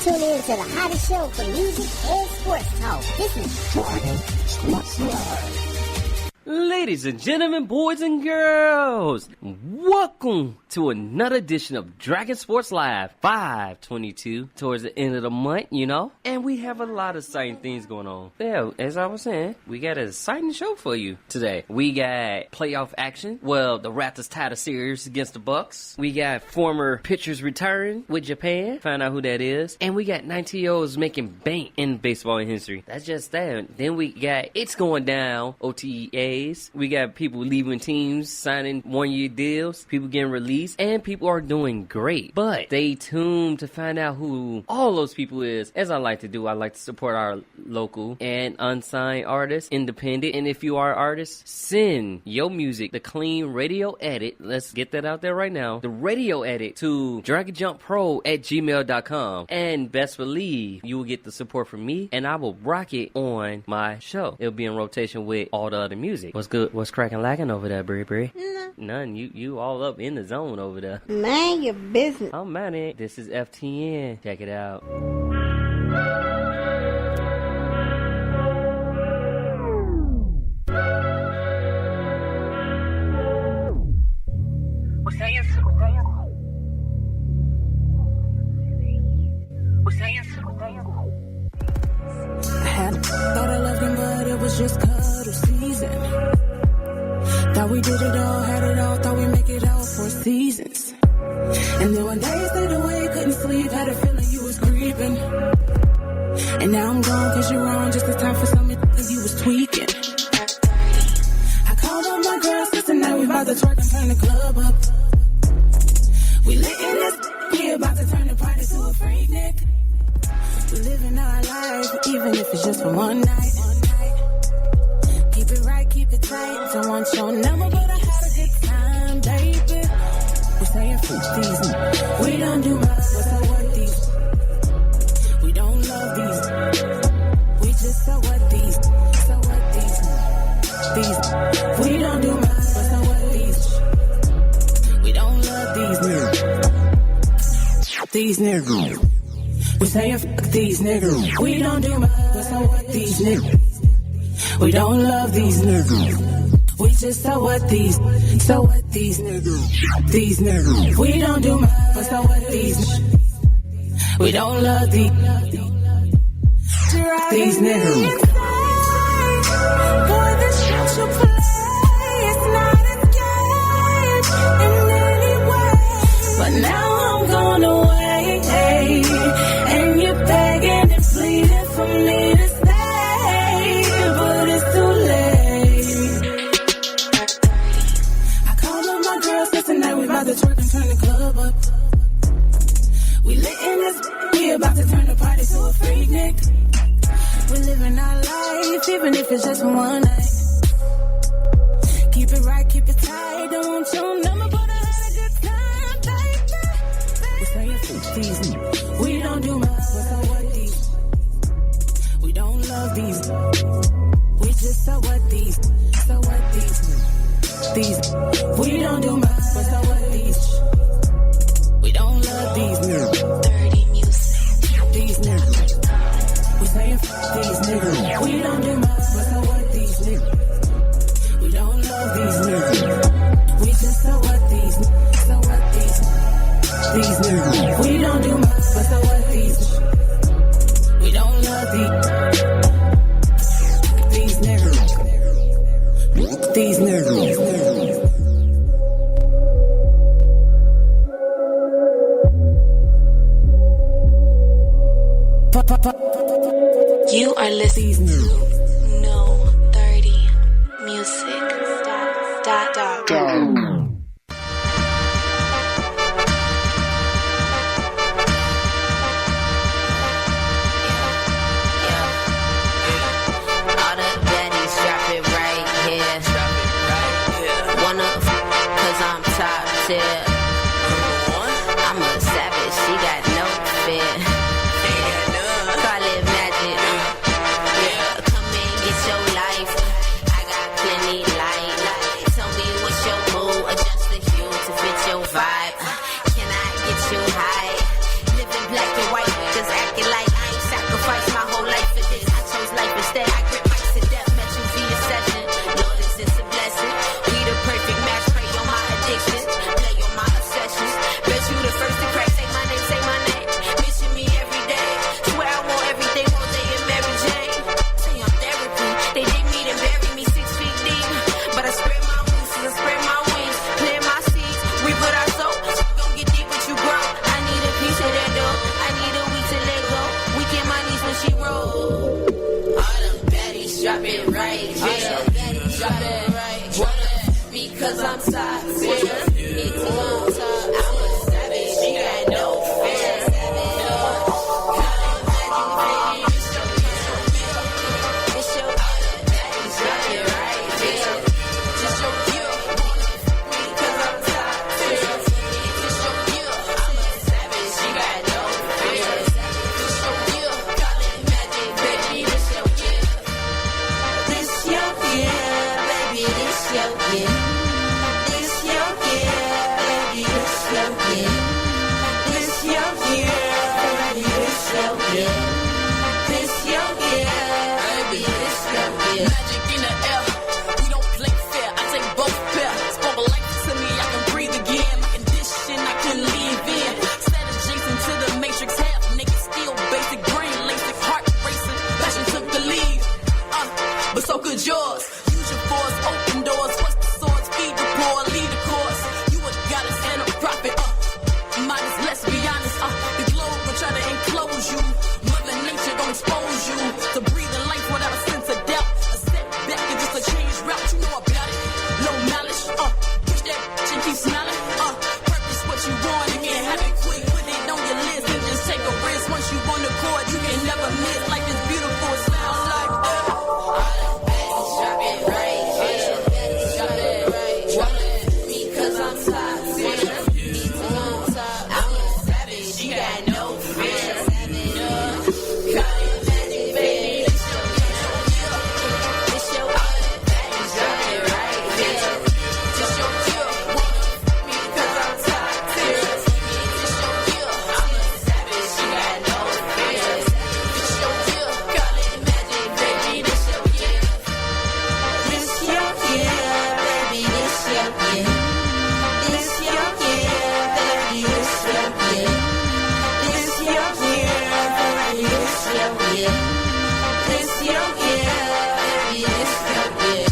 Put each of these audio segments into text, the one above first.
tune in to the hottest show for music and sports talk. This is Dragon Sports Live. Ladies and gentlemen, boys and girls, welcome to another edition of Dragon Sports Live 522 towards the end of the month, you know, and we have a lot of exciting things going on. Yeah, as I was saying, we got an exciting show for you today. We got playoff action. Well, the Raptors tied a series against the Bucks. We got former pitchers retiring with Japan. Find out who that is. And we got 19-year-olds making bank in baseball history. That's just that. Then we got It's Going Down, OTAs. We got people leaving teams, signing one-year deals, people getting released, and people are doing great. But stay tuned to find out who all those people is. As I like to do, I like to support our local and unsigned artists, independent. And if you are an artist, send your music, the clean radio edit. Let's get that out there right now. The radio edit to DragonJumpPro@gmail.com. And best believe you will get the support from me, and I will rock it on my show. It'll be in rotation with all the other music. What's good? What's cracking lacking over there, Bree? None. You all up in the zone over there. Mind your business. I'm manic. This is FTN. Check it out. Thought I loved him, but it was just cuddle season. Thought we did it all, had it all, thought we make it out for seasons. And then one day you stayed away, couldn't sleep, had a feeling you was creeping. And now I'm gone cause you're wrong, just in time for something you was tweaking. I called up my girls, cause tonight we about to twerk and turn the club up. We lit in this, we about to turn the party to a freak nick. We living our life, even if it's just for one night. Keep it right, keep it tight. Don't want your number, but I had a good time, baby. We're saying fuck these. We don't do much, but so what these? We don't love these. We just so what these? So what these? These. We don't do much, but so what these? We don't love these. These niggas. We saying fuck these niggas. We don't do much, but so what these niggas? We don't love these niggas. We just so what these niggas. These niggas. We don't do much, but so what these? We don't love these niggas. Boy, this shit you play, it's not a game in any way. But now I'm gone away. And you're begging and pleading for me to stay, but it's too late. I called up my girls, cause tonight we about to twerk and turn the club up. We lit in this, we about to turn the party to a freak nick. We're living our life, even if it's just for one night. Keep it right, keep it tight, don't want your number, but I had a good time, baby. We're saying fuck these. We don't do much, but so what these? We don't love these. We just so what these? So what these? These. We don't do much, but so what these? We don't love these. Dirty music. These niggas. We saying fuck these niggas. We don't do much, but so what these niggas? We don't love these niggas. We just so what these? So what these? These niggas. We don't do much, but so what these? We don't love these niggas. These niggas. You are listening to No 30 Music. Dot. I'm a savage, she got no fear. Call it magic. Come and get your life. I got plenty light. Tell me what's your move. never miss. Life is beautiful, it sound like that. Drop it right here. Drop it right. Drop it. Because I'm toxic. I'm a savage. She got no fear. Call it magic, baby. It's your drop it right here. Just your kill. Because I'm toxic. Just your kill. I'm a savage. She got no fear. Just your kill. Call it magic, baby. This your kill. This your kill, baby. This your kill. This your kill, baby. This your kill. This your kill, baby. This your kill. This your kill, baby. This your kill.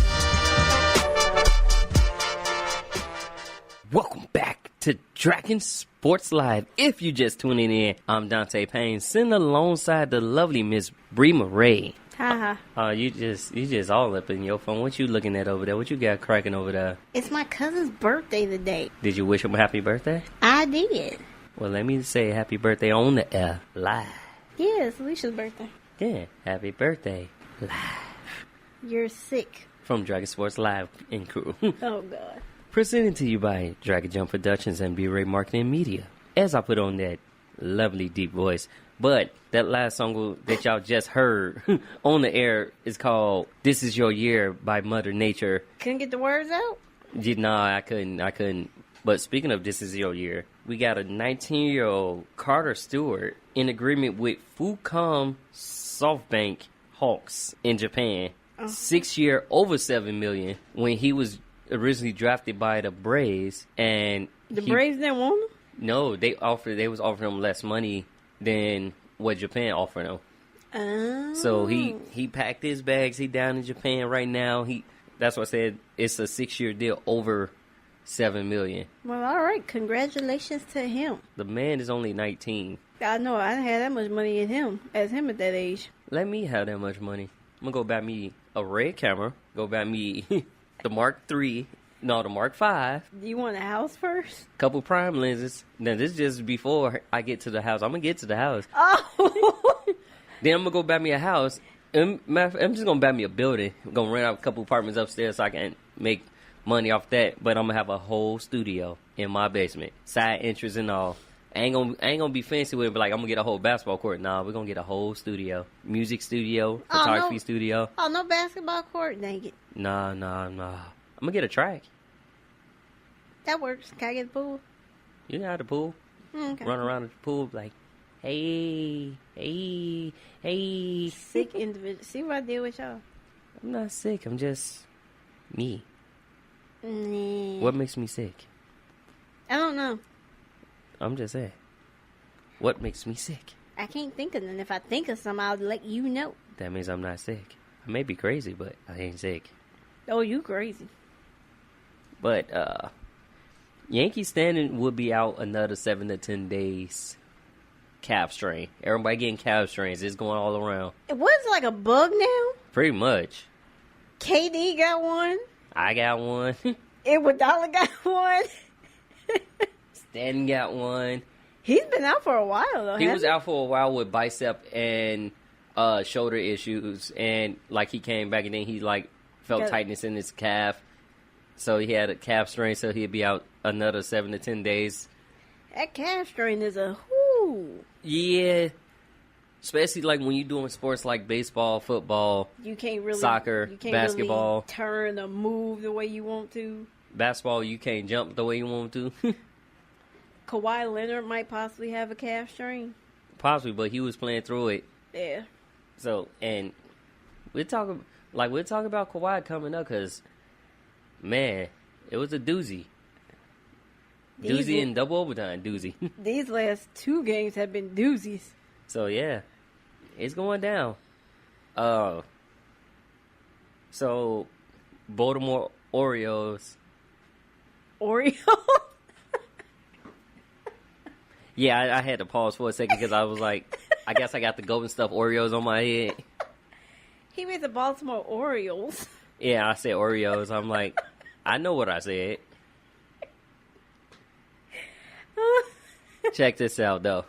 Welcome back to Dragon Sports Live. If you just tuning in, I'm Dante Payne, sitting alongside the lovely Miss Bree Murray. Haha. You just all up in your phone. What you looking at over there? What you got cracking over there? It's my cousin's birthday today. Did you wish him a happy birthday? I did. Well, let me say happy birthday on the air live. Yeah, it's Alicia's birthday. Yeah, happy birthday live You're sick. from Dragon Sports Live and crew. Oh, God. Presented to you by Dragon Jump Productions and B-Ray Marketing Media. As I put on that lovely deep voice. But that last song that y'all just heard on the air is called This Is Your Year by Mother Nature. Couldn't get the words out? Nah, I couldn't. But speaking of This Is Your Year, we got a 19-year-old Carter Stewart in agreement with Fucom SoftBank Hawks in Japan. 6 year, over $7 million when he was originally drafted by the Braves, and The Braves didn't want him? no, they was offering him less money than what Japan offered him. Oh. So he packed his bags. He down in Japan right now. That's what I said. It's a 6 year deal over $7 million. Well, all right. Congratulations to him. The man is only 19. I know. I didn't have that much money in him as him at that age. Let me have that much money. I'm gonna go buy me a red camera. Go buy me the Mark III. No, the Mark V. Do you want a house first? Couple prime lenses. Now this is just before I get to the house. I'm gonna get to the house. Oh. Then I'm gonna go buy me a house. I'm just gonna buy me a building. I'm gonna rent out a couple apartments upstairs so I can make money off that. But I'm gonna have a whole studio in my basement, side entrance and all. I ain't gonna be fancy with it, but like I'm gonna get a whole basketball court. Nah, we're gonna get a whole studio, music studio, photography studio. Oh, no basketball court? Dang it. Nah. I'm gonna get a track. That works. Can I get the pool? You know how the pool. Okay. Run around the pool like, hey. Sick individual. See what I did with y'all? I'm not sick. I'm just me. Nah. What makes me sick? I don't know. I'm just saying. What makes me sick? I can't think of none. If I think of some, I'll let you know. That means I'm not sick. I may be crazy, but I ain't sick. Oh, you crazy. But Yankee Standing will be out another 7 to 10 days. Calf strain. Everybody getting calf strains. It's going all around. What's like a bug now? Pretty much. KD got one. I got one. Iguodala got one. Stanton got one. He's been out for a while though. He was hasn't out for a while with bicep and shoulder issues, and like he came back and then he like felt Got it. tightness in his calf, so he had a calf strain. So he'd be out another 7 to 10 days. That calf strain is a whoo. Yeah, especially like when you're doing sports like baseball, football, You can't really Soccer, you can't basketball. really turn or move the way you want to. basketball. You can't jump the way you want to. Kawhi Leonard might possibly have a calf strain. Possibly, but he was playing through it. Yeah. So, and we're talking about Kawhi coming up because, man, it was a doozy. Doozy in double overtime, doozy. These last two games have been doozies. So, yeah, it's going down. So, Baltimore Orioles. Oreo. Yeah, I had to pause for a second because I was like, I guess I got the golden stuff Oreos on my head. He made the Baltimore Orioles. Yeah, I said Oreos. I'm like, I know what I said. Check this out, though.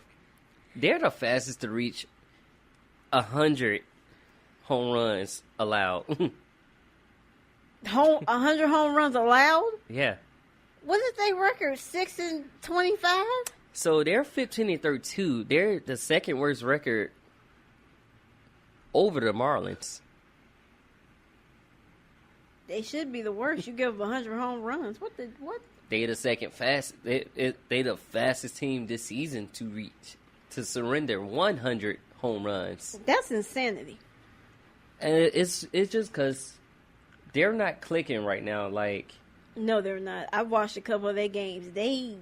They're the fastest to reach 100 home runs allowed. 100 home runs allowed? Yeah. What is their record? 6-25? So they're 15-32. They're the second worst record over the Marlins. They should be the worst. You give them 100 home runs. What? They the second fast. They the fastest team this season to surrender 100 home runs. That's insanity. And it's just because they're not clicking right now. Like, No, they're not. I've watched a couple of their games. They,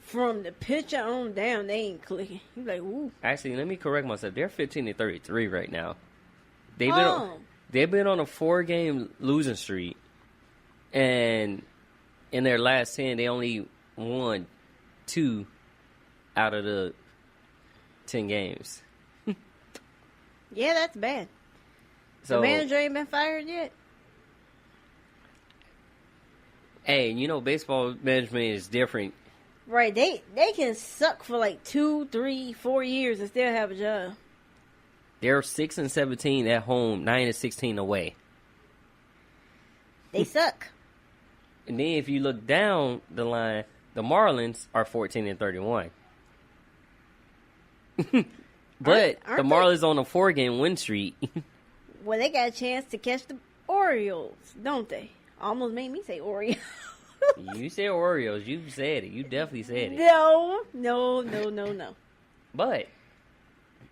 from the pitcher on down, they ain't clicking. You like, ooh. actually, let me correct myself. They're 15-33 right now. Oh. They've been on a 4-game losing streak, and in their last 10, they only won 2 out of the 10 games. Yeah, that's bad. So, The manager ain't been fired yet. hey, you know, baseball management is different. Right, they can suck for like 2, 3, 4 years and still have a job. They're 6-17 at home, 9-16 away. They suck. And then if you look down the line, the Marlins are 14-31. But Aren't the they- Marlins on a 4-game win streak. Well, they got a chance to catch the Orioles, don't they? Almost made me say Orioles. You said Orioles. You said it. You definitely said it. No. But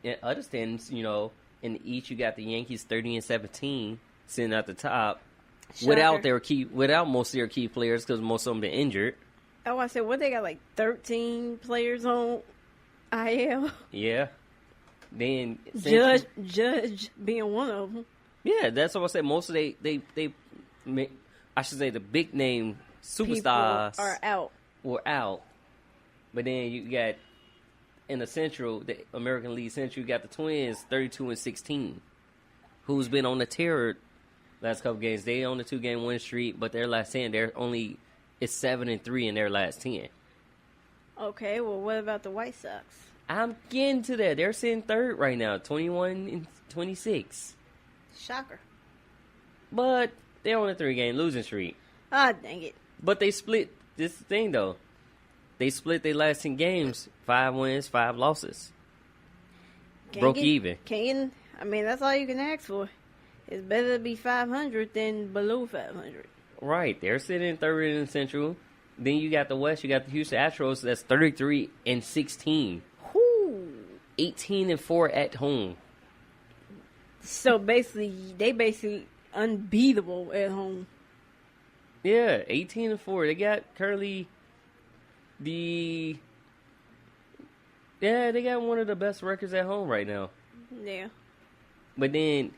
in other stands, you know, in the East, you got the Yankees 30-17 sitting at the top Shocker. without most of their key players because most of them been injured. Oh, I said, what, they got like 13 players on IL? Yeah. Then Judge being one of them. yeah, that's what I said. Most of I should say the big name superstars People are out. were out. But then you got in the Central, the American League Central, you got the Twins 32-16, who's been on the tear last couple games. They on the 2-game win streak, but their last 10, it's 7-3 in their last 10. Okay, well, what about the White Sox? I'm getting to that. They're sitting third right now, 21-26. Shocker. But they're on a 3-game losing streak. Ah, dang it. But they split. This is the thing, though. They split their last 10 games, 5 wins, 5 losses. Broke even. I mean, that's all you can ask for. It's better to be 500 than below 500. Right. They're sitting third in the Central. Then you got the West. You got the Houston Astros. That's 33-16. Whoo. 18-4 at home. So basically, they unbeatable at home. Yeah, 18-4. They got currently they got one of the best records at home right now. Yeah. But then,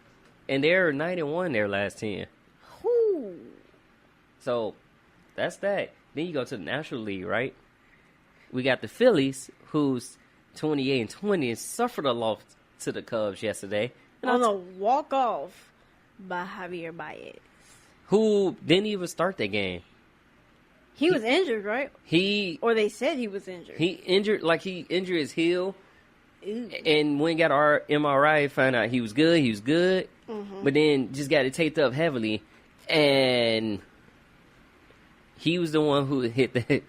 and they're 9-1 their last 10. Whoo. So that's that. Then you go to the National League, right? We got the Phillies, who's 28-20 and suffered a loss to the Cubs yesterday. And On a walk-off by Javier Baez. who didn't even start that game. He was injured, right? Or they said he was injured. He injured his heel, Ooh. and when he got our MRI, found out he was good. Mm-hmm. But then just got it taped up heavily, and he was the one who hit the.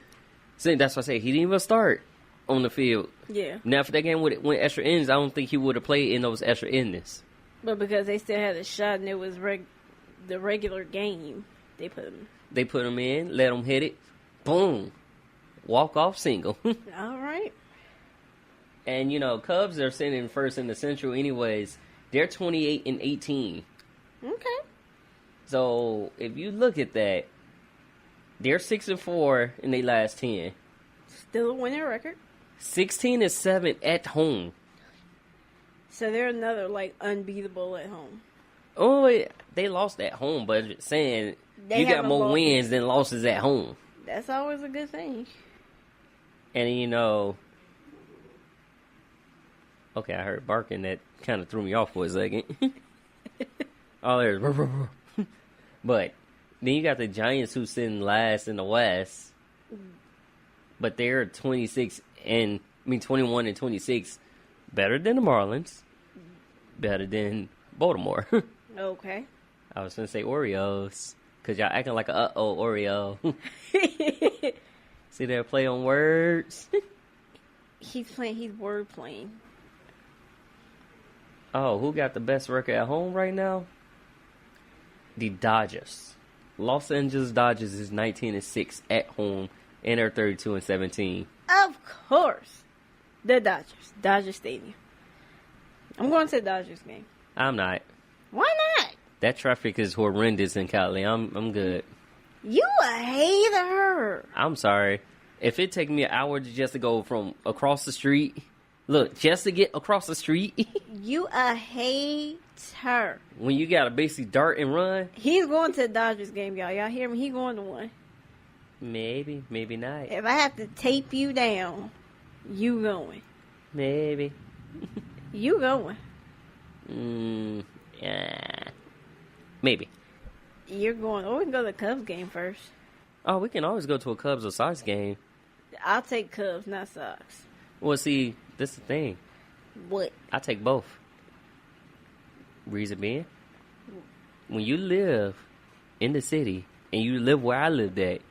So that's why I say he didn't even start on the field. Yeah. Now, if that game went extra innings, I don't think he would have played in those extra innings. But because they still had a shot and it was the regular game, they put him. They put him in, let him hit it, boom, walk off single. All right. And you know, Cubs are sitting first in the Central, anyways. They're 28-18. Okay. So if you look at that, they're 6-4 in their last 10. Still a winning record. 16-7 at home. So they're another, unbeatable at home. Oh, they lost at home, but just saying They you got haven't more lost. wins than losses at home. That's always a good thing. And you know, okay, I heard barking that kind of threw me off for a second. Oh, there's, but then you got the Giants who's sitting last in the West, but they're 21-26, better than the Marlins. better than Baltimore. Okay. I was gonna say Oreos, cause y'all acting like a Oreo. See their play on words. He's word playing. Oh, who got the best record at home right now? The Dodgers. Los Angeles Dodgers is 19-6 at home, and they're 32-17. Of course. The Dodgers. Dodger Stadium. I'm going to the Dodgers game. I'm not. Why not? That traffic is horrendous in Cali. I'm good. You a hater. I'm sorry. If it take me an hour just to go from across the street, look, just to get across the street, You a hater. when you gotta basically dart and run, He's going to the Dodgers game, y'all. Y'all hear me? He going to one. maybe not. If I have to tape you down, you going. Maybe. You going. Yeah. Maybe. You're going. Or we can go to the Cubs game first. Oh, we can always go to a Cubs or Sox game. I'll take Cubs, not Sox. Well, see, this is the thing. What? I take both. Reason being, when you live in the city and you live where I lived at,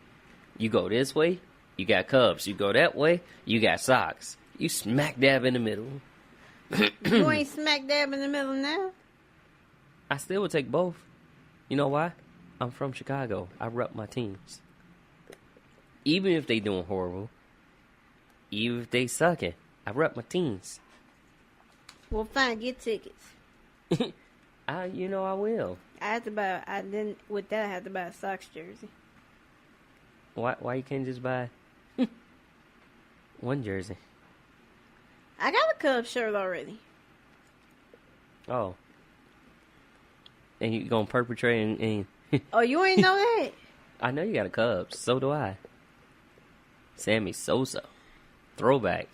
you go this way, you got Cubs. You go that way, you got Sox. You smack dab in the middle. You ain't smack dab in the middle now? I still would take both. You know why? I'm from Chicago. I rep my teams. Even if they doing horrible, even if they sucking, I rep my teams. Well, fine. Get tickets. I will. I had to buy. I didn't. With that, I had to buy a Sox jersey. Why you can't just buy one jersey? I got a Cubs shirt already. Oh. And you gonna perpetrate and Oh, you ain't know that? I know you got a Cubs. So do I. Sammy Sosa. Throwback.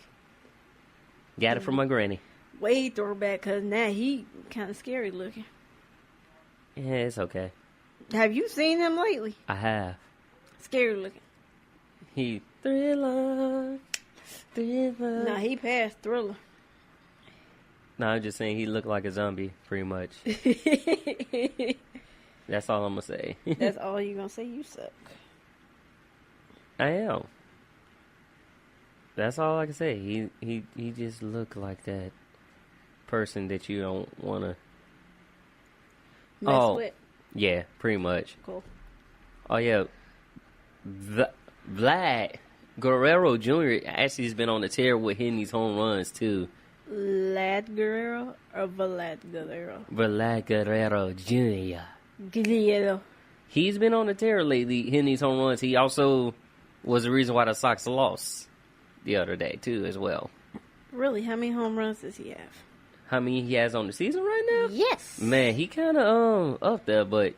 Got it from my granny. Way throwback, cause now he kind of scary looking. Yeah, it's okay. Have you seen him lately? I have. Scary looking. He Thriller. No, he passed Thriller. No, I'm just saying he looked like a zombie, pretty much. That's all I'm gonna say. That's all you gonna say. You suck. I am. That's all I can say. He just looked like that person that you don't wanna. Mess with. Yeah, pretty much. Cool. Oh yeah, Vlad Guerrero Jr. actually has been on the tear with hitting these home runs too. Vlad Guerrero or Vlad Guerrero? Vlad Guerrero Jr. Guerrero. He's been on the tear lately, hitting these home runs. He also was the reason why the Sox lost the other day too, as well. Really? How many home runs does he have? How many he has on the season right now? Yes. Man, he kind of up there, but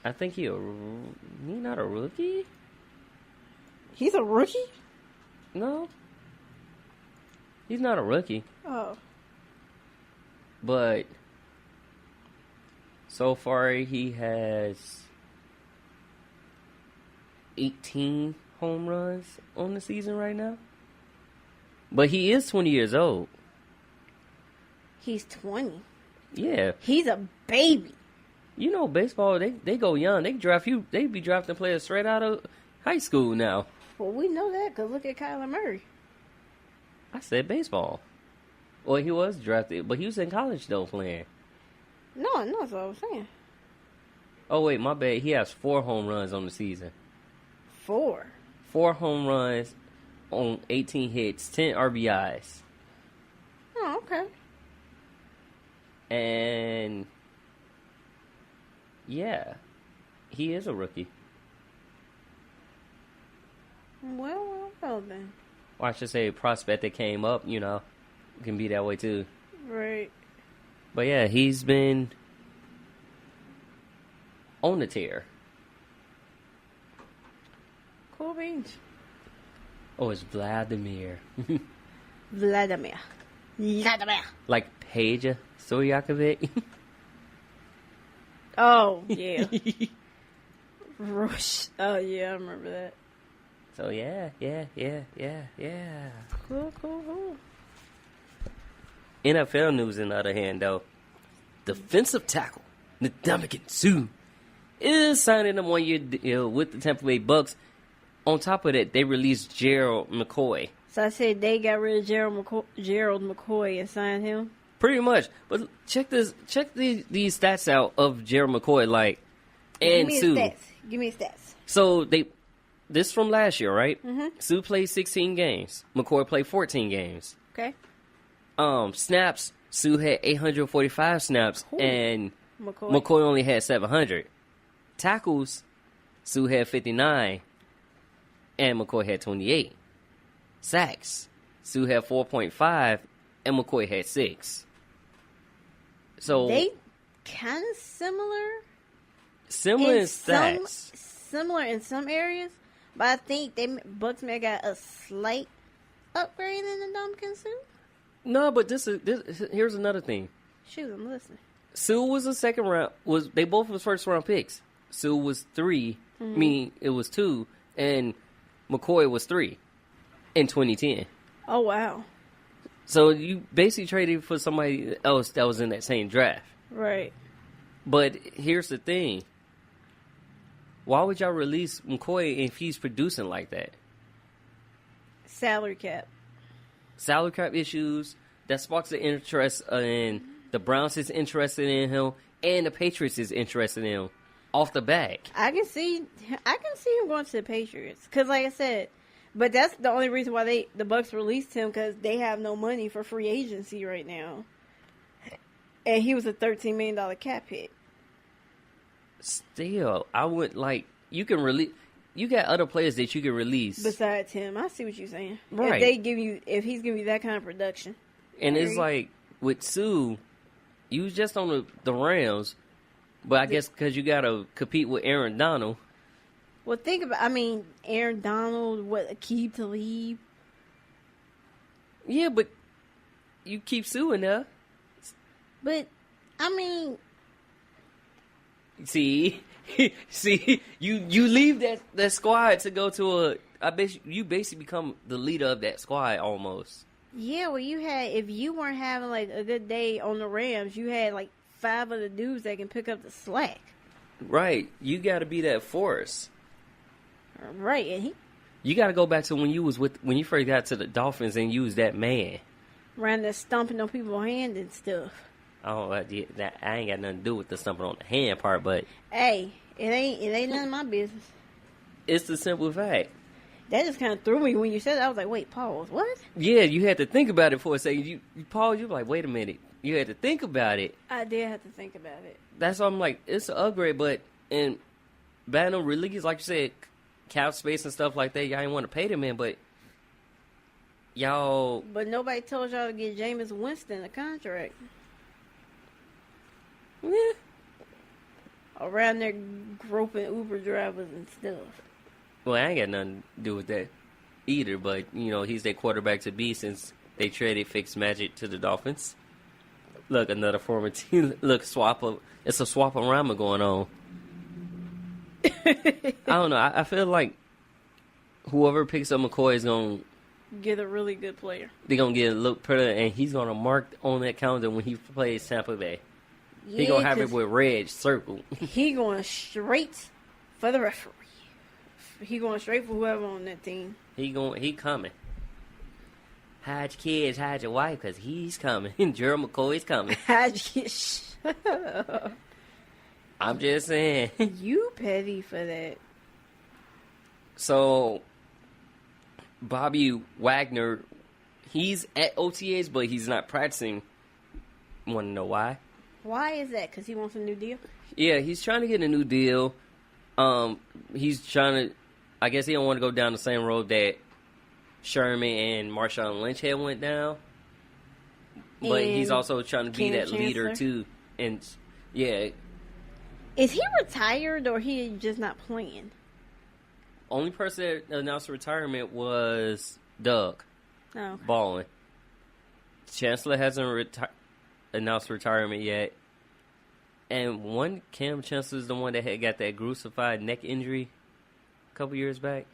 I think he not a rookie. He's a rookie? No, he's not a rookie. Oh. But so far he has 18 home runs on the season right now. But he is 20 years old. He's 20. Yeah. He's a baby. You know, baseball, they go young. They be drafting players straight out of high school now. Well, we know that because look at Kyler Murray. I said baseball. Well, he was drafted, but he was in college though playing. No, that's what I was saying. Oh, wait, my bad. He has 4 home runs on the season. 4. 4 home runs on 18 hits, 10 RBIs. Oh, okay. And yeah, he is a rookie. Well then. Or I should say, a prospect that came up, can be that way too. Right. But yeah, he's been on the tear. Cool beans. Oh, it's Vladimir. Vladimir. Like Peja Stojakovic. Oh, yeah. Rush. Oh, yeah, I remember that. So yeah. Cool. NFL news, on the other hand, though, defensive tackle Ndamukong Suh is signing a 1-year deal with the Tampa Bay Bucks. On top of that, they released Gerald McCoy. So I said they got rid of Gerald McCoy and signed him. Pretty much. But check these stats out of Gerald McCoy, like, and Suh. Give me his stats. So this from last year, right? Mm-hmm. Suh played 16 games. McCoy played 14 games. Okay. Snaps, Suh had 845 snaps, Ooh. and McCoy only had 700. Tackles, Suh had 59, and McCoy had 28. Sacks, Suh had 4.5, and McCoy had 6. So they kind of similar. Similar in stats. Similar in some areas, but I think Bucks may got a slight upgrade in the Ndamukong Suh. No, but here's another thing. Shoot, I'm listening. Suh was a second round. They both was first round picks. Suh was 3. Mm-hmm. I mean, it was 2, and McCoy was 3 in 2010. Oh wow! So you basically traded for somebody else that was in that same draft. Right. But here's the thing. Why would y'all release McCoy if he's producing like that? Salary cap. Salary cap issues. That sparks the interest in the Browns is interested in him, and the Patriots is interested in him off the back. I can see him going to the Patriots because, like I said, but that's the only reason why the Bucks released him because they have no money for free agency right now, and he was a $13 million cap hit. Still, I would like you can release. You got other players that you can release Besides him, I see what you're saying. Right. If he's giving you that kind of production, and it's like with Suh, you was just on the Rams, but I guess because you got to compete with Aaron Donald. well, think about. Aaron Donald, Aqib Talib. Yeah, but you keep Suh in there. But See, you leave that squad to go to I bet you basically become the leader of that squad almost. yeah. Well, if you weren't having like a good day on the Rams, you had like 5 other dudes that can pick up the slack. Right, you got to be that force. Right, and he You got to go back to when you first got to the Dolphins and you was that man. ran there stomping on people's hand and stuff. Oh, I ain't got nothing to do with the stumping on the hand part, but Hey, it ain't none of my business. it's the simple fact. That just kind of threw me when you said that. I was like, wait, pause, what? Yeah, you had to think about it for a second. You paused. You were like, wait a minute. You had to think about it. I did have to think about it. That's why I'm like, it's an upgrade, but in Battle Release, like you said, cap space and stuff like that, y'all ain't want to pay them in, but y'all. But nobody told y'all to get Jameis Winston a contract. Yeah. Around there groping Uber drivers and stuff. Well, I ain't got nothing to do with that either, but, he's their quarterback to be since they traded Fitzmagic to the Dolphins. Look, another former team. Look, it's a swap-a-rama going on. I don't know. I feel like whoever picks up McCoy is going to Get a really good player. they're going to get a look pretty, and he's going to mark on that calendar when he plays Tampa Bay. Yeah, He going to have it 'cause with red circle. he going straight for the referee. He going straight for whoever on that team. He coming. Hide your kids, hide your wife, because he's coming. Gerald McCoy's coming. I'm just saying. You petty for that. So, Bobby Wagner, he's at OTAs, but he's not practicing. Want to know why? Why is that? Because he wants a new deal? Yeah, he's trying to get a new deal. He's trying to, I guess he don't want to go down the same road that Sherman and Marshawn Lynch had went down. But he's And also trying to be Cam that leader Chancellor? too. And yeah, Is he retired or he just not playing? only person that announced retirement was Doug No. Baldwin. Chancellor hasn't announced retirement yet. And one Cam Chancellor is the one that had got that crucified neck injury a couple years back.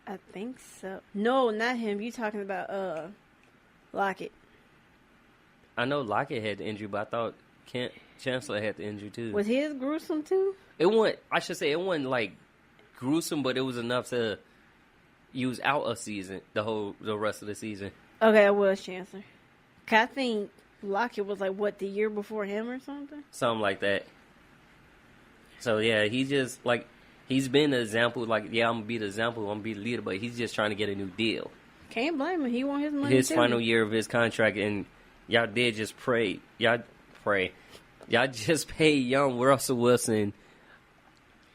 I think so. No, not him. You talking about Lockett. I know Lockett had the injury, but I thought Chancellor had the injury too. Was his gruesome too? It wasn't. I should say it wasn't like gruesome, but it was enough to use out a season, the rest of the season. Okay, it was Chancellor. 'Cause I think Lockett was like what, the year before him or something. Something like that. So yeah, he just like he's been an example. Like, yeah, I'm gonna be the example. I'm gonna be the leader, but he's just trying to get a new deal. Can't blame him. He want his money His too. final year of his contract, and y'all did just pray. Y'all just paid young Russell Wilson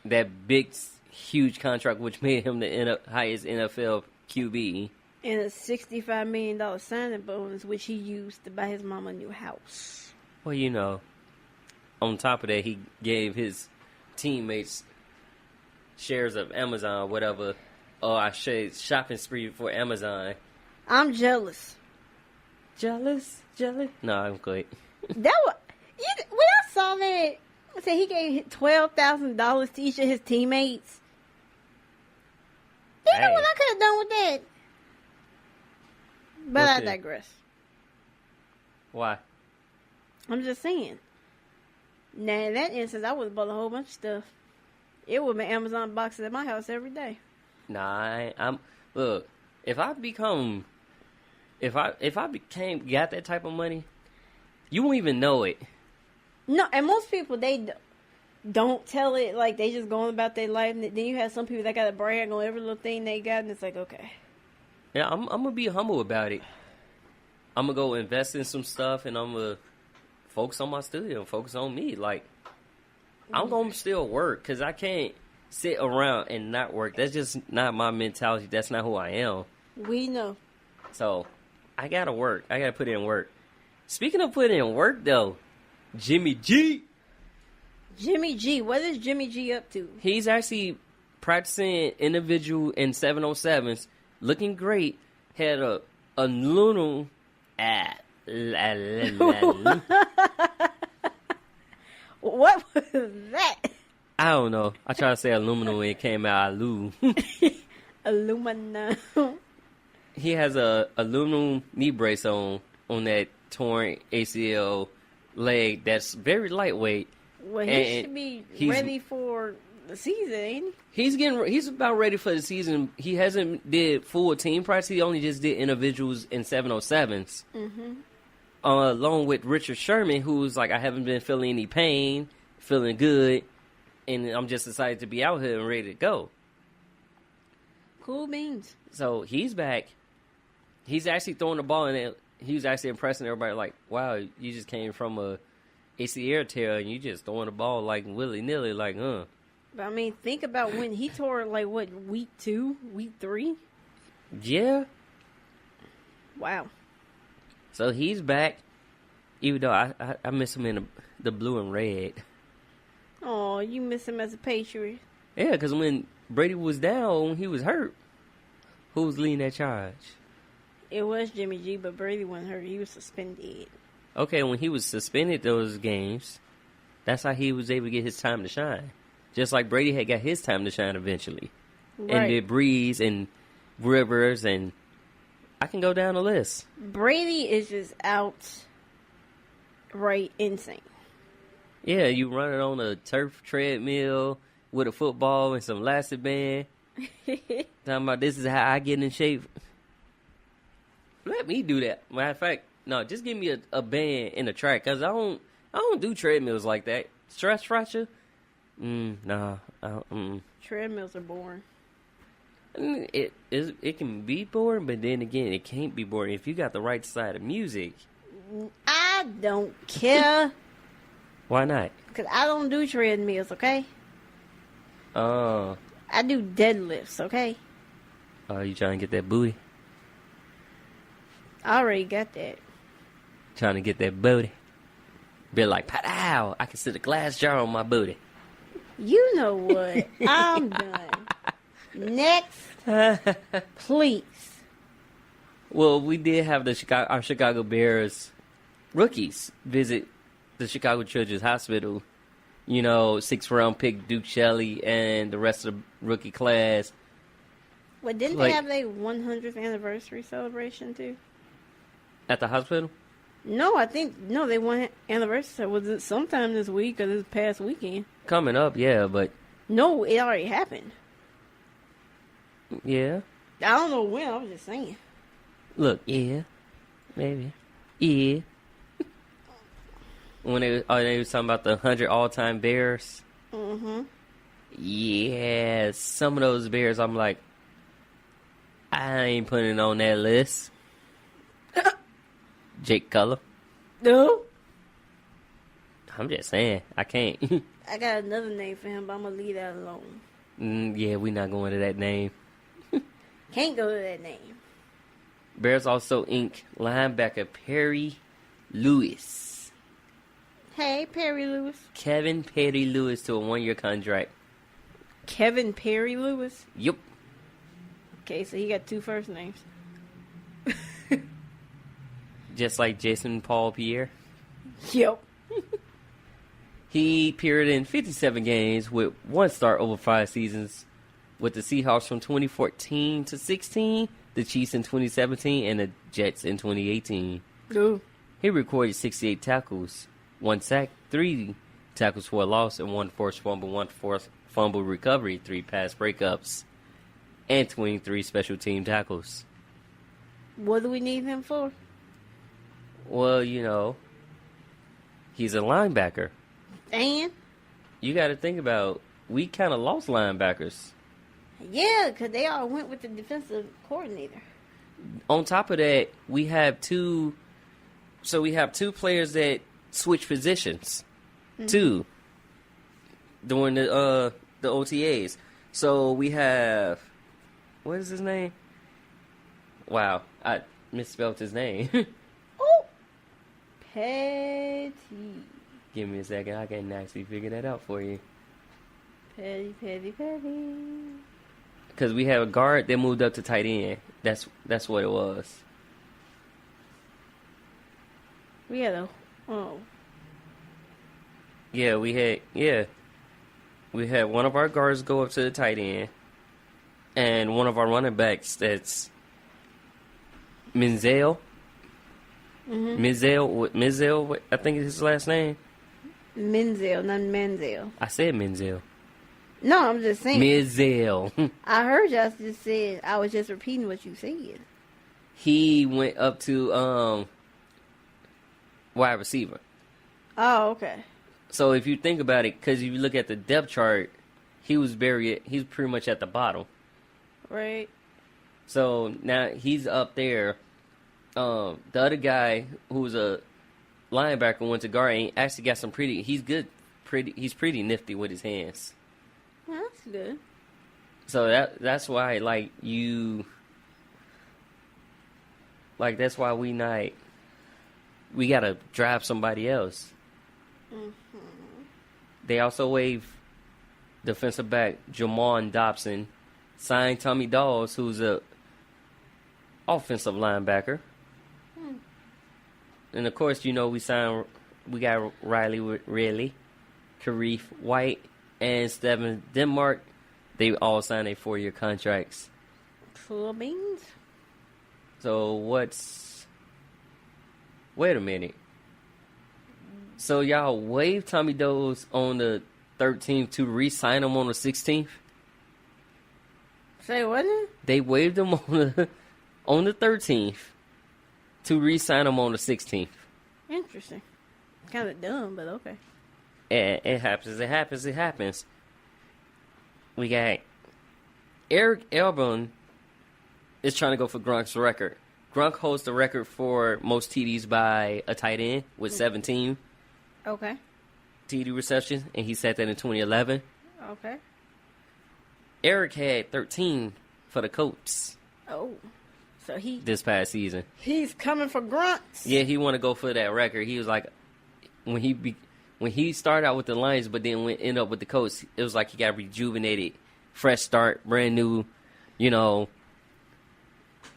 that big, huge contract, which made him the highest NFL QB. And a $65 million signing bonus, which he used to buy his mama a new house. Well, you know, on top of that, he gave his teammates shares of Amazon, whatever. Oh, I shade shopping spree for Amazon. I'm jealous. Jealous? No, I'm good. That was when I saw that. I said he gave $12,000 to each of his teammates. You know Hey. what I could have done with that? But What's I it? digress. Why? I'm just saying. Now, in that instance, I would have bought a whole bunch of stuff. It would have been Amazon boxes at my house every day. Nah, look. If I became got that type of money, you won't even know it. No, and most people, they don't tell it. Like, they just going about their life. And then you have some people that got to brag on every little thing they got. And it's like, okay. Yeah, I'm gonna be humble about it. I'm gonna go invest in some stuff, and I'm gonna focus on my studio, focus on me. Like, I'm gonna still work because I can't sit around and not work. That's just not my mentality. That's not who I am. We know. So I gotta work. I gotta put in work. Speaking of putting in work, though, Jimmy G. Jimmy G. What is Jimmy G up to? He's actually practicing individual in 707s, looking great. Had a lunar What was that? I don't know. I tried to say aluminum and it came out alu. Aluminum. He has a aluminum knee brace on that torn ACL leg that's very lightweight. Well, he And should be he's- ready for the season, ain't he? He's about ready for the season. He hasn't did full team practice. He only just did individuals in 707s. Mm-hmm. Along with Richard Sherman, who's like, I haven't been feeling any pain, feeling good, and I'm just excited to be out here and ready to go. Cool beans. So he's back. He's actually throwing the ball, and he was actually impressing everybody. Like, wow, you just came from a ACL tear, and you just throwing the ball like willy nilly, like, But I mean, think about when he tore like what, week 2, week 3. yeah. Wow. So he's back, even though I miss him in the blue and red. Oh, you miss him as a Patriot. Yeah, because when Brady was down, when he was hurt, who was leading that charge? It was Jimmy G, but Brady wasn't hurt. He was suspended. Okay, when he was suspended those games, that's how he was able to get his time to shine. Just like Brady had got his time to shine eventually. And Right. did Breeze and Rivers, and I can go down the list. Brady is just outright insane. Yeah, you run it on a turf treadmill with a football and some elastic band. Talking about this is how I get in shape. Let me do that. Matter of fact, no, just give me a band and a track, cause I don't do treadmills like that. Stress fracture? Nah. Treadmills are boring. It can be boring, but then again, it can't be boring if you got the right side of music. I don't care. Why not? Because I don't do treadmills, okay? I do deadlifts, okay? You trying to get that booty? I already got that. Trying to get that booty? Be like, pow! I can sit a glass jar on my booty. You know what? I'm done. Next, please. Well, we did have our Chicago Bears rookies visit the Chicago Children's Hospital. You know, 6th round pick Duke Shelley and the rest of the rookie class. Well, didn't Like- they have their 100th anniversary celebration too? At the hospital? No, I think no. They won anniversary. Was it sometime this week or this past weekend? Coming up, yeah, but No, it already happened. yeah. I don't know when. I was just saying. Look, yeah, maybe, yeah. When they was talking about the 100 all-time Bears. Mm-hmm. Yeah, some of those Bears, I'm like, I ain't putting it on that list. Jake Cutler. No. I'm just saying, I can't. I got another name for him, but I'm gonna leave that alone. Yeah, we not going to that name. Can't go to that name. Bears also ink linebacker Perry Lewis. Hey, Perry Lewis. Kevin Perry Lewis to a 1-year contract. Kevin Perry Lewis. Yup. Okay, so he got 2 first names. Just like Jason Paul Pierre. Yep. He appeared in 57 games with 1 start over 5 seasons with the Seahawks from 2014 to 16, the Chiefs in 2017, and the Jets in 2018. Ooh. He recorded 68 tackles, 1 sack, 3 tackles for a loss, and 1 forced fumble, 1 forced fumble recovery, 3 pass breakups, and 23 special team tackles. What do we need him for? Well, you know, he's a linebacker. And? You got to think about, we kind of lost linebackers. Yeah, because they all went with the defensive coordinator. On top of that, we have two players that switch positions, too, during the OTAs. So we have, what is his name? Wow, I misspelled his name. Oh! Petty. Give me a second, I can actually figure that out for you. Petty. Because we have a guard that moved up to tight end. That's what it was. We had a... Oh. Yeah, we had one of our guards go up to the tight end, and one of our running backs that's Menzel. Menzel, I think is his last name. Menzel, not Menzel. I said Menzel. No, I'm just saying. Menzel. I heard y'all just said, I was just repeating what you said. He went up to wide receiver. Oh, okay. So if you think about it, because if you look at the depth chart, he's pretty much at the bottom. Right. So now he's up there. The other guy who's a linebacker went to guard and actually got some he's pretty nifty with his hands. Well, that's good. So that's why that's why we gotta drive somebody else. They also waived defensive back Jamon Dobson, signed Tommy Dawes, who's a offensive linebacker. And of course, we got Riley Riley, Karif White, and Steven Denmark. They all signed a 4-year contracts. Full of beans. So wait a minute. So y'all waived Tommy Dawes on the 13th to re-sign him on the 16th? Say what now? They waived him on the 13th to re-sign him on the 16th. Interesting. Kind of dumb, but okay. And it happens. We got Eric Ebron is trying to go for Gronk's record. Gronk holds the record for most TDs by a tight end with 17 Okay. TD receptions, and he set that in 2011. Okay. Eric had 13 for the Colts Oh. So this past season. he's coming for grunts. Yeah, he want to go for that record. He was like, when he started out with the Lions, but then end up with the Colts, it was like he got rejuvenated, fresh start, brand new,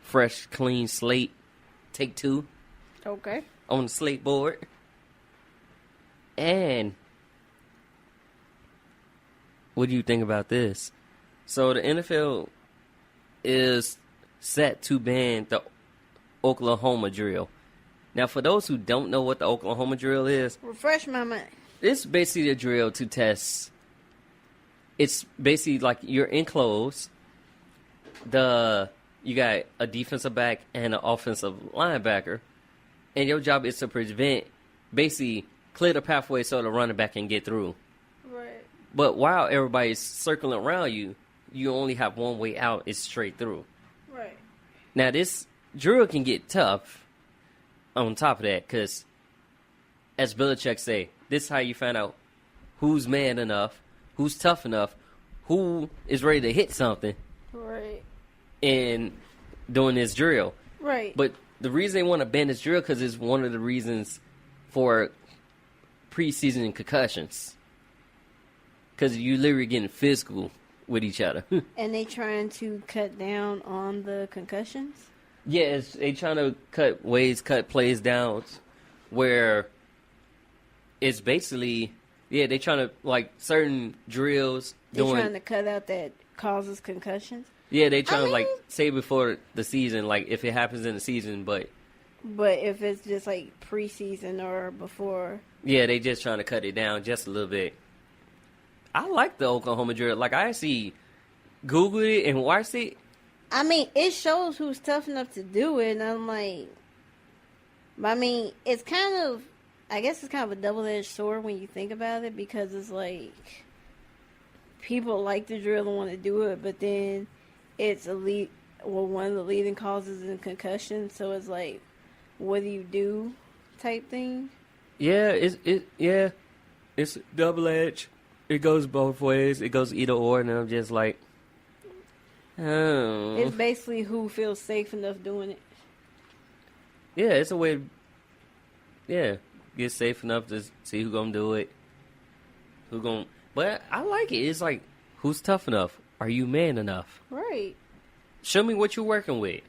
fresh, clean slate. Take 2 Okay. on the slate board. And what do you think about this? So the NFL is set to ban the Oklahoma drill. Now, for those who don't know what the Oklahoma drill is, Refresh my mind. it's basically a drill to test. It's basically like you're enclosed. You got a defensive back and an offensive linebacker, and your job is to basically clear the pathway so the running back can get through. Right. But while everybody's circling around you, you only have one way out. It's straight through. Right. Now, this drill can get tough on top of that because, as Belichick say, this is how you find out who's man enough, who's tough enough, who is ready to hit something Right. in doing this drill. Right. But the reason they want to ban this drill because it's one of the reasons for preseason concussions. Because you literally getting physical with each other. And they trying to cut down on the concussions? Yeah, they trying to cut plays down where it's basically, they trying to, like, certain drills They trying to cut out that causes concussions? Yeah, they trying to, like, mean- say before the season, like, if it happens in the season, but But if it's just like preseason or before. yeah, they just trying to cut it down just a little bit. I like the Oklahoma drill. Like, I actually Googled it and watched it. I mean, it shows who's tough enough to do it, and I'm like, but I mean, it's kind of, I guess it's kind of a double-edged sword when you think about it, because it's like, people like the drill and want to do it, but then it's one of the leading causes in concussion, so it's like, what do you do type thing? Yeah, it's double edged. It goes both ways. It goes either or, and I'm just like, oh. It's basically who feels safe enough doing it. Yeah, it's a way to, get safe enough to see who gonna do it. But I like it. It's like, who's tough enough? Are you man enough? Right. Show me what you're working with.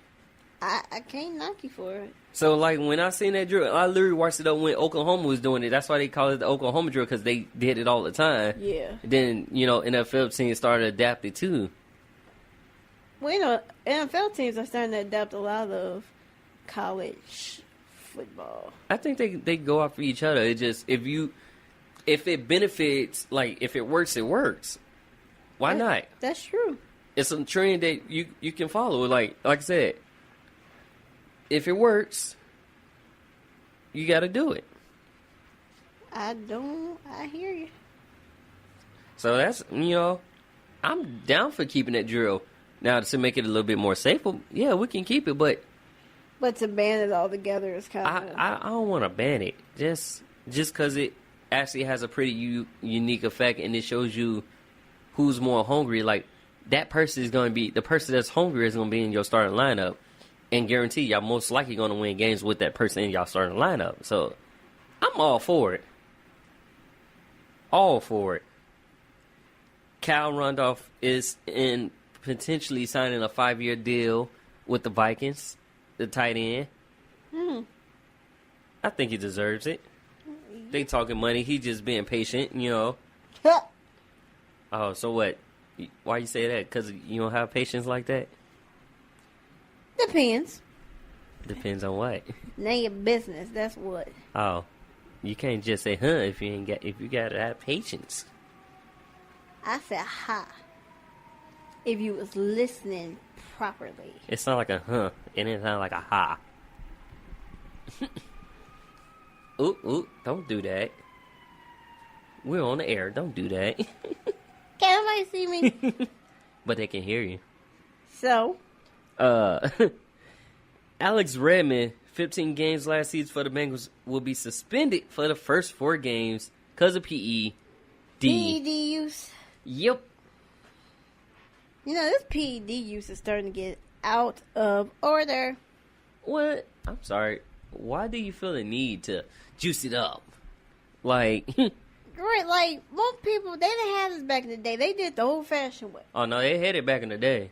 I can't knock you for it. So, like, when I seen that drill, I literally watched it up when Oklahoma was doing it. That's why they call it the Oklahoma drill, because they did it all the time. Yeah. Then, NFL teams started adapting too. Well, NFL teams are starting to adapt a lot of college football. I think they go after each other. It just, if it benefits, like, if it works, it works. Why not? That's true. It's a trend that you can follow. Like I said, if it works, you got to do it. I hear you. So that's, I'm down for keeping that drill. Now, to make it a little bit more safe, yeah, we can keep it, but But to ban it all together is kind of... I don't want to ban it. Just because it actually has a pretty unique effect, and it shows you who's more hungry. Like, that person is going to be, the person that's hungry is going to be in your starting lineup, and guarantee y'all most likely going to win games with that person in y'all starting lineup. So, I'm all for it. All for it. Cal Rudolph is in potentially signing a 5-year deal with the Vikings, the tight end. I think he deserves it. They talking money. He just being patient, Oh, so what? Why you say that? Because you don't have patience like that? Depends. Depends on what. Name your business. That's what. Oh, you can't just say if you gotta have patience. I said ha. If you was listening properly. It sound like a and it sound like a ha. Ooh, don't do that. We're on the air. Don't do that. Can't nobody see me? But they can hear you. So, Alex Redmond, 15 games last season for the Bengals, will be suspended for the first 4 games because of PED. PED use. Yep. This PED use is starting to get out of order. What? I'm sorry. Why do you feel the need to juice it up? Like, Right, like, most people, they didn't have this back in the day. They did the old-fashioned way. oh no, they had it back in the day.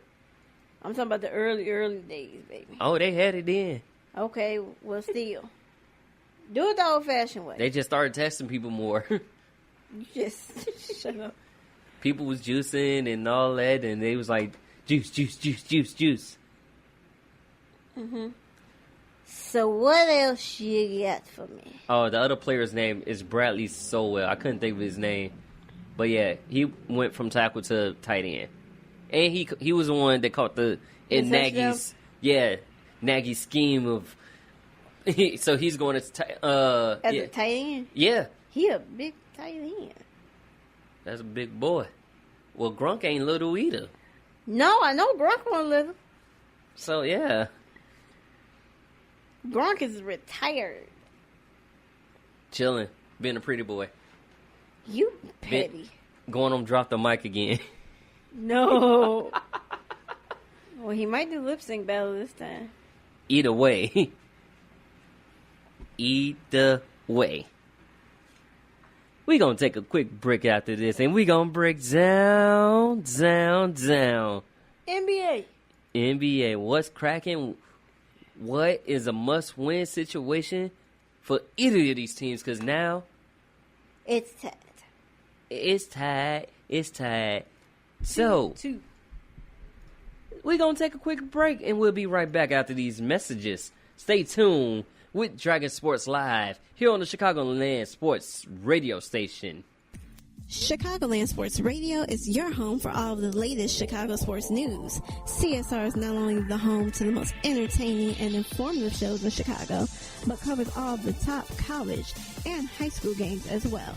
I'm talking about the early days, baby. Oh, they had it then. Okay, well, still. Do it the old-fashioned way. They just started testing people more. You just shut up. People was juicing and all that, and they was like, juice. So what else you got for me? Oh, the other player's name is Bradley Sowell. I couldn't think of his name. But yeah, he went from tackle to tight end. And he was the one that caught in Nagy's Nagy's scheme of so he's going to As a tight end? Yeah. He a big tight end. That's a big boy. Well, Gronk ain't little either. No, I know Gronk wasn't little. So yeah. Gronk is retired. Chilling. Being a pretty boy. You petty. Going on drop the mic again. No. Well, he might do lip sync battle this time. Either way. Either way. We gonna take a quick break after this, and we gonna break down. NBA, what's cracking? What is a must-win situation for either of these teams? Because now It's tied. it's tied. So Two. we're gonna take a quick break, and we'll be right back after these messages. Stay tuned with Dragon Sports Live here on the Chicagoland Sports Radio Station. Chicagoland Sports Radio is your home for all of the latest Chicago sports news. CSR is not only the home to the most entertaining and informative shows in Chicago, but covers all of the top college and high school games as well.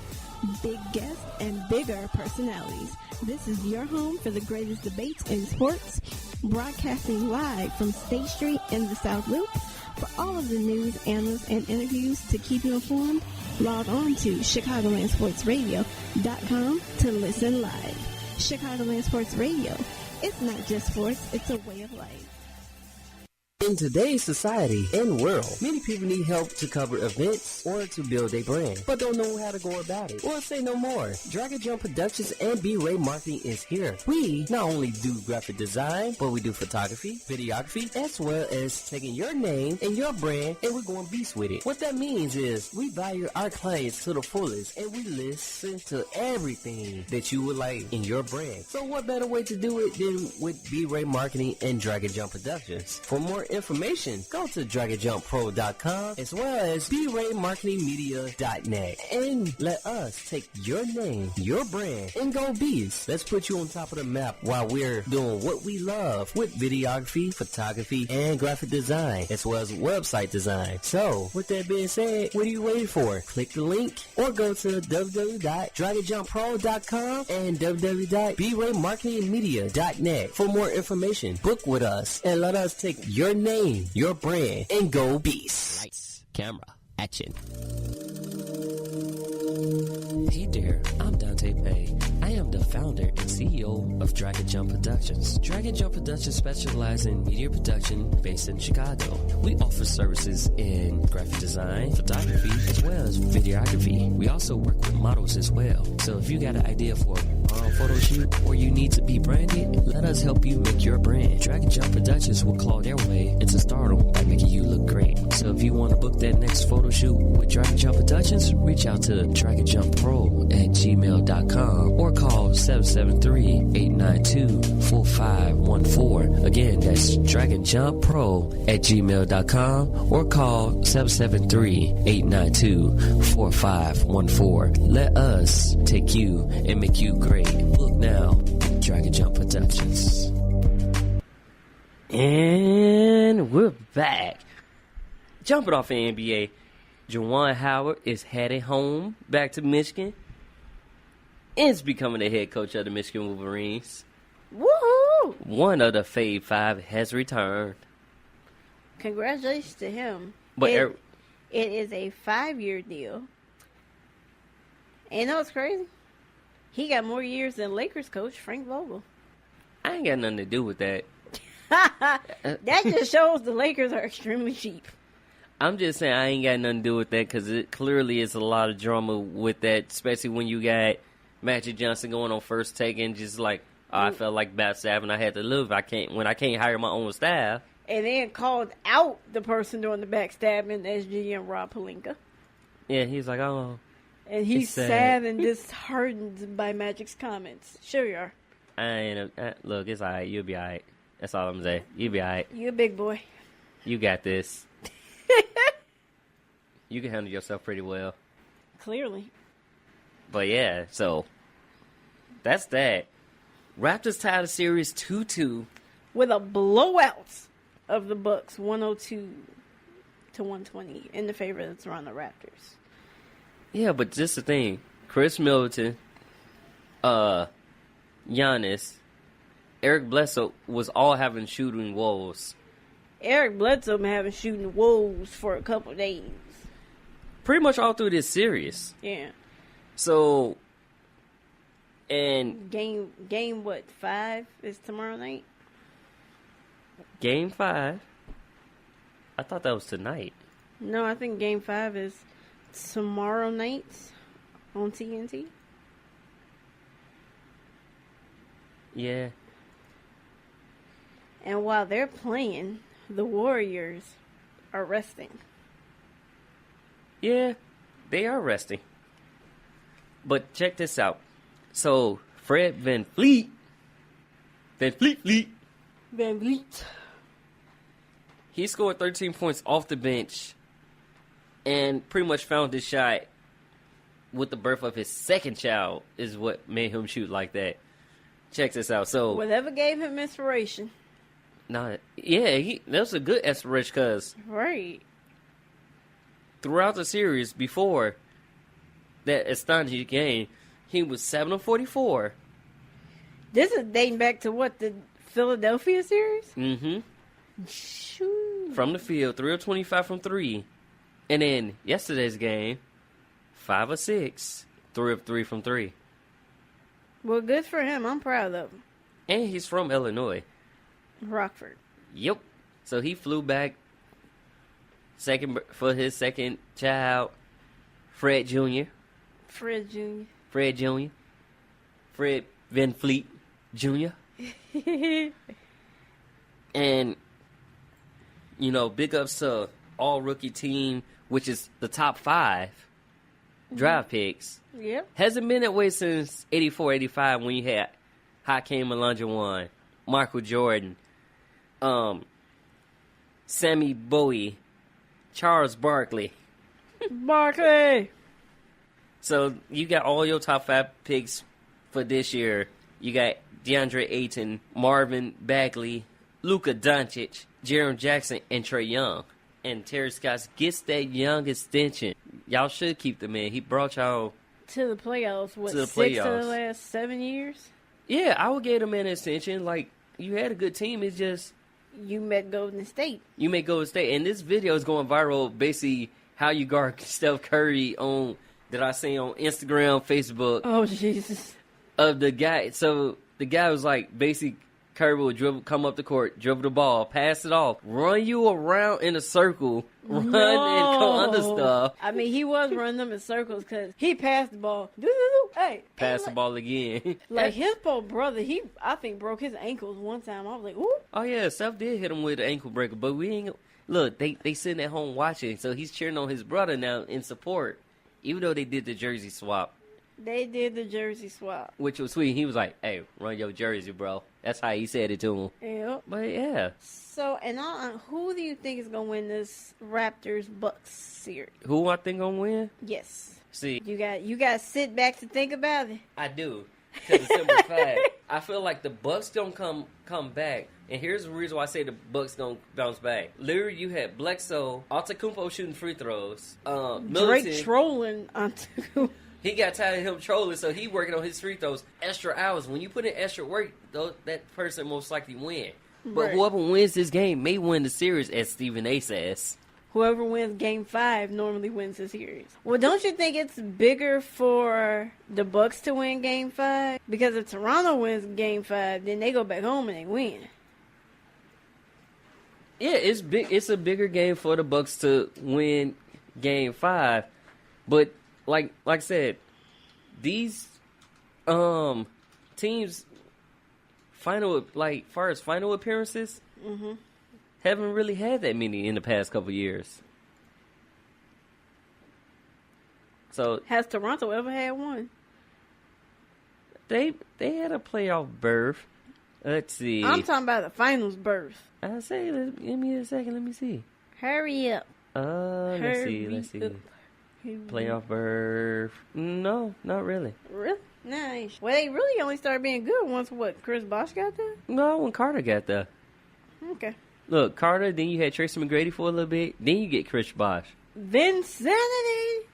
Big guests and bigger personalities. This is your home for the greatest debates in sports, broadcasting live from State Street in the South Loop. For all of the news, analysts, and interviews to keep you informed, log on to ChicagolandSportsRadio.com to listen live. Chicagoland Sports Radio. It's not just sports, it's a way of life. In today's society and world, many people need help to cover events or to build a brand, but don't know how to go about it. Or say no more. Dragon Jump Productions and B-Ray Marketing is here. We not only do graphic design, but we do photography, videography, as well as taking your name and your brand, and we're going beast with it. What that means is we value our clients to the fullest, and we listen to everything that you would like in your brand. So what better way to do it than with B-Ray Marketing and Dragon Jump Productions? For more information, go to DragonJumpPro.com as well as BRayMarketingMedia.net and let us take your name, your brand, and go beast. Let's put you on top of the map while we're doing what we love with videography, photography, and graphic design, as well as website design. So, with that being said, what are you waiting for? Click the link or go to www.DragonJumpPro.com and www.BRayMarketingMedia.net for more information. Book with us and let us take your name, your brand, and go beast. Lights, camera, action. Hey there, I'm Dante Payne. I am the founder and CEO of Dragon Jump Productions. Dragon Jump Productions specializes in media production based in Chicago. We offer services in graphic design, photography, as well as videography. We also work with models as well. So if you got an idea for a photo shoot or you need to be branded, let us help you make your brand. Dragon Jump Productions will claw their way into stardom by making you look great. So if you want to book that next photo shoot with Dragon Jump Productions, reach out to DragonJumpPro@gmail.com or call 773-892-4514. Again, that's DragonJumpPro@gmail.com or call 773-892-4514. Let us take you and make you great. Book now, Dragon Jump Productions. And we're back. Jumping off the NBA, Juwan Howard is headed home back to Michigan and is becoming the head coach of the Michigan Wolverines. Woohoo! One of the Fave Five has returned. Congratulations to him. But it is a 5-year deal. And you know what's crazy? He got more years than Lakers coach Frank Vogel. I ain't got nothing to do with that. That just shows the Lakers are extremely cheap. I'm just saying I ain't got nothing to do with that because it clearly is a lot of drama with that, especially when you got Magic Johnson going on First Take and just like, oh, I felt like backstabbing. I had to live. When I can't hire my own staff. And then called out the person doing the backstabbing as GM Rob Pelinka. Yeah, he's like, oh. And he's It's sad. sad and disheartened by Magic's comments. Sure you are. Look, it's all right. You'll be all right. That's all I'm saying. You'll be all right. You a big boy. You got this. you can handle yourself pretty well. Clearly. But yeah, so that's that. Raptors tied the series 2-2. With a blowout of the Bucks, 102 to 120 in the favor of the Toronto Raptors. Yeah, but just the thing, Chris Middleton, Giannis, Eric Bledsoe was all having shooting woes. Eric Bledsoe been having shooting woes for a couple days. Pretty much all through this series. Yeah. So, and Game what, 5 is tomorrow night? Game 5, I thought that was tonight. No, I think Game 5 is tomorrow night on TNT. Yeah. And while they're playing, the Warriors are resting. Yeah, they are resting. But check this out. So, Fred VanVleet. Van Vliet. He scored 13 points off the bench and pretty much found his shot with the birth of his second child is what made him shoot like that. Check this out. So, Whatever gave him inspiration. that was a good inspiration because Right. throughout the series before that astonishing game, he was 7 of 44. This is dating back to what, the Philadelphia series? Mm-hmm. Shoot. From the field, 3 of 25 from 3. And then yesterday's game, 5 of 6, 3 of 3 from 3. Well, good for him. I'm proud of him. And he's from Illinois. Rockford. Yep. So he flew back for his second child, Fred Jr. Fred Jr. Fred VanVleet Jr. And, you know, big ups to all rookie team, which is the top 5 draft picks. Yep. Hasn't been that way since 84, 85 when you had Hakeem Olajuwon, Michael Jordan, Sammy Bowie, Charles Barkley. Barkley. So you got all your top 5 picks for this year. You got DeAndre Ayton, Marvin Bagley, Luka Doncic, Jaren Jackson, and Trae Young. And Terry Stotts gets that young extension. Y'all should keep the man. He brought y'all To the playoffs. What, To the 6 of playoffs. the last 7 years? Yeah, I would give the man an extension. Like, you had a good team. It's just, You met Golden State. you may go and stay. And this video is going viral, basically, how you guard Steph Curry that I seen on Instagram, Facebook, Oh, Jesus. of the guy. So, the guy was like, basically, Curry will come up the court, dribble the ball, pass it off, run you around in a circle, run and come under stuff, I mean, he was running them in circles because he passed the ball. Doo-doo-doo. Hey, pass hey, the ball again. Like his poor brother, I think broke his ankles one time. I was like, ooh. Oh yeah, Steph did hit him with an ankle breaker, but we ain't look. They sitting at home watching, so he's cheering on his brother now in support, even though they did the jersey swap, They did the jersey swap. which was sweet. He was like, "Hey, run your jersey, bro." That's how he said it to him. Yep. But yeah, So, and who do you think is gonna win this Raptors Bucks series? who I think gonna win? Yes. See, You got to sit back to think about it. I do. Because the simple fact, I feel like the Bucks don't come back. And here's the reason why I say the Bucks don't bounce back. Literally, you had Bledsoe, Antetokounmpo shooting free throws. Middleton, Drake trolling onto. he got tired of him trolling, so he working on his free throws extra hours. When you put in extra work, that person most likely win. But Right. whoever wins this game may win the series, as Stephen A. says. Whoever wins Game 5 normally wins the series. Well, don't you think it's bigger for the Bucks to win Game 5? Because if Toronto wins Game 5, then they go back home and they win. Yeah, it's big. It's a bigger game for the Bucks to win Game 5, but like I said, these teams far as final appearances, haven't really had that many in the past couple years. So Has Toronto ever had one? they had a playoff berth. Let's see. I'm talking about the finals berth. I say, give me a second. Let me see. Hurry up. Let's see. Playoff berth. No, not really. Really? Nice. Well, they really only started being good once Chris Bosh got there? No, when Carter got there. Okay. Look, Carter, then you had Tracy McGrady for a little bit, then you get Chris Bosh. Vinsanity!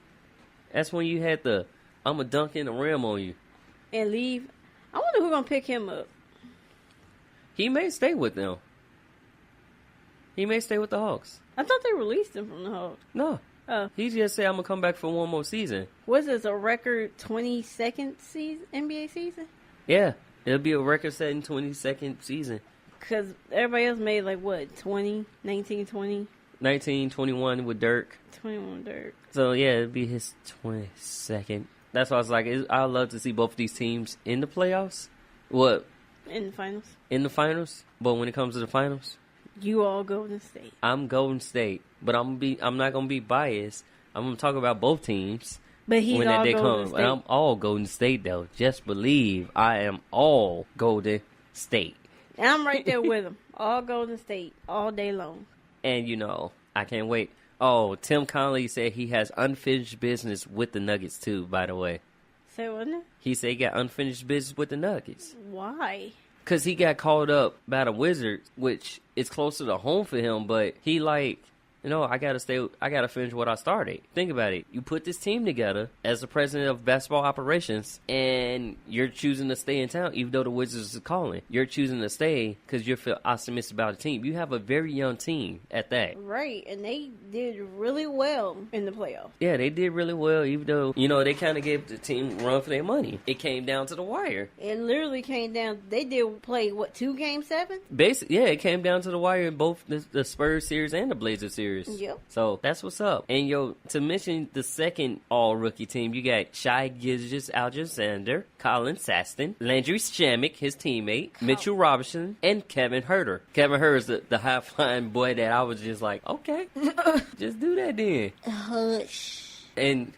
That's when you had the I'ma dunk in the rim on you. And leave. I wonder who's going to pick him up. He may stay with them. He may stay with the Hawks. I thought they released him from the Hawks. No. Oh. He just said, I'm going to come back for one more season. Was this a record 22nd season, NBA season? Yeah. It'll be a record-setting 22nd season. Because everybody else made, 20, 19, 20? 19, 21 with Dirk. 21 Dirk. So, yeah, it'll be his 22nd. That's why I was like, I'd love to see both of these teams in the playoffs. What? In the finals. In the finals. But when it comes to the finals, you all Golden State. I'm Golden State. But I'm not going to be biased. I'm going to talk about both teams. But he's when all that day Golden comes. State. I'm all Golden State, though. Just believe I am all Golden State. And I'm right there with him. All Golden State. All day long. And, I can't wait. Oh, Tim Connelly said he has unfinished business with the Nuggets, too, by the way. Say what now? He said he got unfinished business with the Nuggets. Why? Because he got called up by the Wizards, which is closer to home for him, but he I gotta finish what I started. Think about it. You put this team together as the president of basketball operations, and you're choosing to stay in town, even though the Wizards is calling. You're choosing to stay because you feel optimistic about the team. You have a very young team at that. Right, and they did really well in the playoffs. Yeah, they did really well, even though, they kind of gave the team a run for their money. It came down to the wire. It literally came down, they did play, 2 Game 7? Basically, yeah, it came down to the wire in both the Spurs series and the Blazers series. Yep. So that's what's up. And to mention the second all-rookie team, you got Shai Gilgeous-Alexander, Colin Sexton, Landry Shamet, his teammate, Mitchell Robinson, and Kevin Huerter. Kevin Huerter's the high-flying boy that I was just like, okay, just do that then. Hush. And,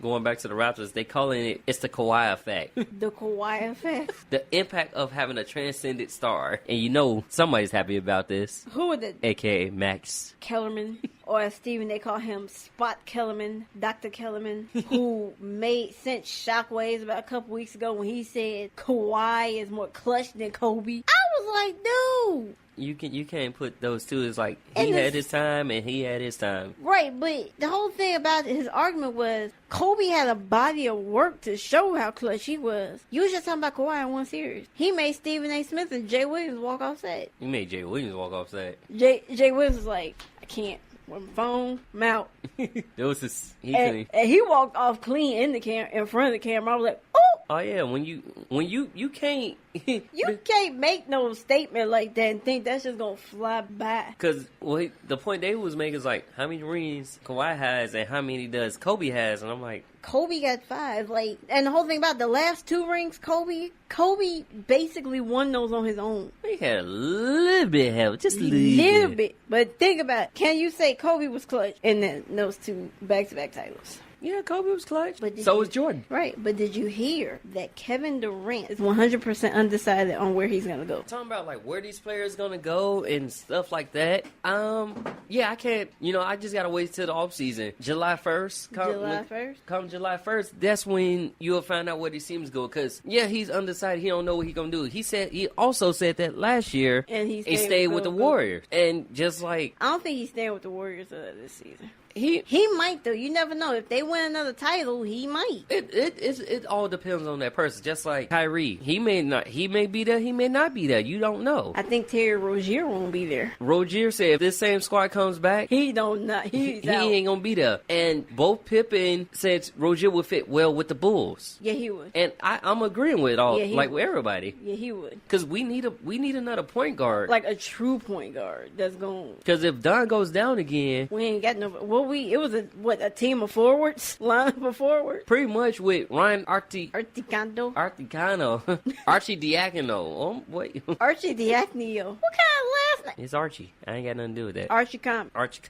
going back to the Raptors, they calling it's the Kawhi effect. The Kawhi effect. The impact of having a transcendent star. And somebody's happy about this. Who was it? A.K.A. Max Kellerman. Or as Steven, they call him Spot Kellerman, Dr. Kellerman, who sent shockwaves about a couple weeks ago when he said Kawhi is more clutch than Kobe. I was like, dude. You can't put those two. It's like he had his time and he had his time. Right, but the whole thing about his argument was Kobe had a body of work to show how clutch he was. You was just talking about Kawhi in one series. He made Stephen A. Smith and Jay Williams walk off set. He made Jay Williams walk off set. Jay Williams was like, I can't. With my phone, I'm out. And he walked off clean in front of the camera. I was like, oh! Oh yeah, when you can't you can't make no statement like that and think that's just gonna fly by. Because the point they was making is like how many rings Kawhi has and how many does Kobe has, and I'm like, Kobe got 5. And the whole thing about the last 2 rings, Kobe basically won those on his own. He had a little bit of help, just a little bit. But think about it. Can you say Kobe was clutch in those 2 back-to-back titles? Yeah, Kobe was clutch. But so was Jordan. Right, but did you hear that Kevin Durant is 100% undecided on where he's going to go? Talking about where these players going to go and stuff like that. Yeah, I can't, I just got to wait till the offseason. July 1st. Come July 1st, that's when you'll find out where these teams go. Because, yeah, he's undecided. He don't know what he's going to do. He also said that last year. And he stayed with the Warriors. And just I don't think he's staying with the Warriors this season. He might though. You never know. If they win another title, he might. It all depends on that person. Just like Kyrie, he may be there. He may not be there. You don't know. I think Terry Rozier won't be there. Rozier said if this same squad comes back, he ain't gonna be there. And both Pippen said Rozier would fit well with the Bulls. Yeah, he would. And I'm agreeing with with everybody. Yeah, he would. Because we need another point guard, like a true point guard that's going. Because if Don goes down again, we ain't got no. It was a team of forwards, line up of forwards. Pretty much with Ryan Archidicano. Archie Diacono. Archie Diaconio. What kind of last It's Archie. I ain't got nothing to do with that. Archie Comics. Archie,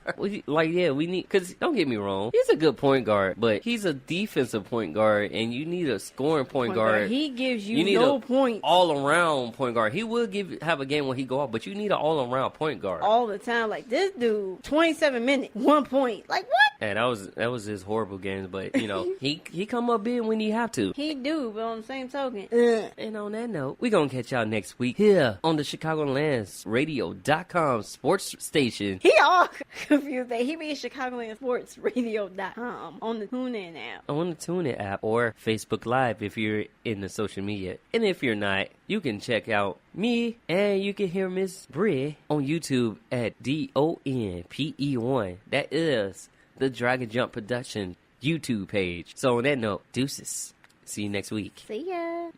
we need, because don't get me wrong, he's a good point guard, but he's a defensive point guard, and you need a scoring point guard. He gives you need no a points all-around point guard. He will have a game where he go off, but you need an all-around point guard. all the time. Like this dude, 27 minutes, 1 point. Like what? And that was his horrible games, but you know he come up big when he have to. He do, but on the same token, And on that note, we gonna catch y'all next week here on the ChicagolandsRadio.com sports station. he all confused. That he made ChicagolandSportsRadio.com on the TuneIn app. On the TuneIn app or Facebook Live if you're in the social media. And if you're not, you can check out me and you can hear Miss Brie on YouTube at DONPE1. That is the Dragon Jump Production YouTube page. So on that note, deuces. See you next week. See ya.